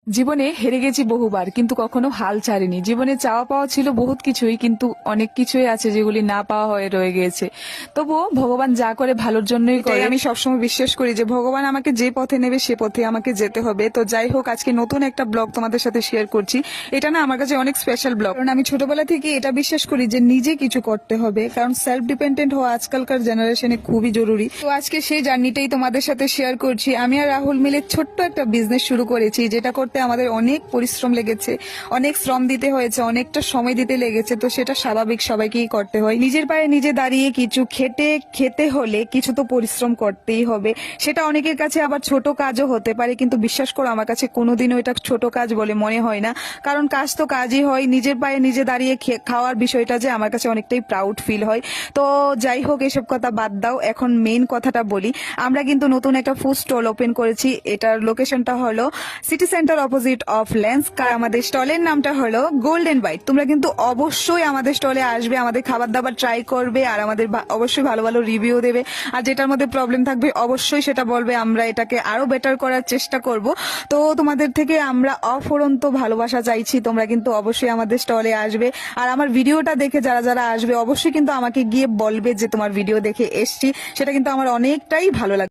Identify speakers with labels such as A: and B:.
A: জীবনে হেরে গেছি বহুবার, কিন্তু কখনো হাল ছাড়িনি। জীবনে চাওয়া পাওয়া ছিল বহুত কিছুই, কিন্তু অনেক কিছুই আছে যেগুলি না পাওয়া হয়ে রয়ে গিয়েছে। তবুও ভগবান যা করে ভালোর জন্যই করে। আমি সবসময় বিশ্বাস করি যে ভগবান আমাকে যে পথে নেবে সে পথে আমাকে যেতে হবে। তো যাই হোক, আজকে নতুন একটা ব্লগ তোমাদের সাথে শেয়ার করছি। এটা না আমার কাছে অনেক স্পেশাল ব্লগ, কারণ আমি ছোটবেলা থেকে এটা বিশ্বাস করি যে নিজে কিছু করতে হবে, কারণ সেলফ ডিপেন্ডেন্ট হওয়া আজকালকার জেনারেশনে খুবই জরুরি। তো আজকে সেই জার্নিটাই তোমাদের সাথে শেয়ার করছি। আমি আর রাহুল মিলে ছোট্ট একটা বিজনেস শুরু করেছি, যেটা করতে আমাদের অনেক পরিশ্রম লেগেছে, অনেক শ্রম দিতে হয়েছে, অনেকটা সময় দিতে লেগেছে। তো সেটা স্বাভাবিক, সবাইকেই করতে হয়। নিজের পায়ে নিজে দাঁড়িয়ে কিছু খেতে হলে কিছু তো পরিশ্রম করতেই হবে। সেটা অনেকের কাছে আবার ছোট কাজও হতে পারে, কিন্তু বিশ্বাস করো আমার কাছে কোনোদিনও এটা ছোট কাজ বলে মনে হয় না, কারণ কাজ তো কাজই হয়। নিজের পায়ে নিজে দাঁড়িয়ে খাওয়ার বিষয়টা যে আমার কাছে অনেকটাই প্রাউড ফিল হয়। তো যাই হোক, এসব কথা বাদ দাও, এখন মেইন কথাটা বলি। আমরা কিন্তু নতুন একটা ফুড স্টল ওপেন করেছি। এটার লোকেশনটা হলো city centre opposite of lens. আমাদের স্টলের নামটা হলো গোল্ডেন বাইট। তোমরা কিন্তু অবশ্যই আমাদের স্টলে আসবে, আমাদের খাবার দাবার ট্রাই করবে, আর আমাদের অবশ্যই ভালো ভালো রিভিউ দেবে। আর যেটার মধ্যে প্রবলেম থাকবে অবশ্যই সেটা বলবে, আমরা এটাকে আরো বেটার করার চেষ্টা করব। তো তোমাদের থেকে আমরা অফুরন্ত ভালোবাসা চাইছি, তোমরা কিন্তু অবশ্যই আমাদের স্টলে আসবে। আর আমার ভিডিওটা দেখে যারা যারা আসবে অবশ্যই কিন্তু আমাকে গিয়ে বলবে যে তোমার ভিডিও দেখে এসছি, সেটা কিন্তু আমার অনেকটাই ভালো লাগবে।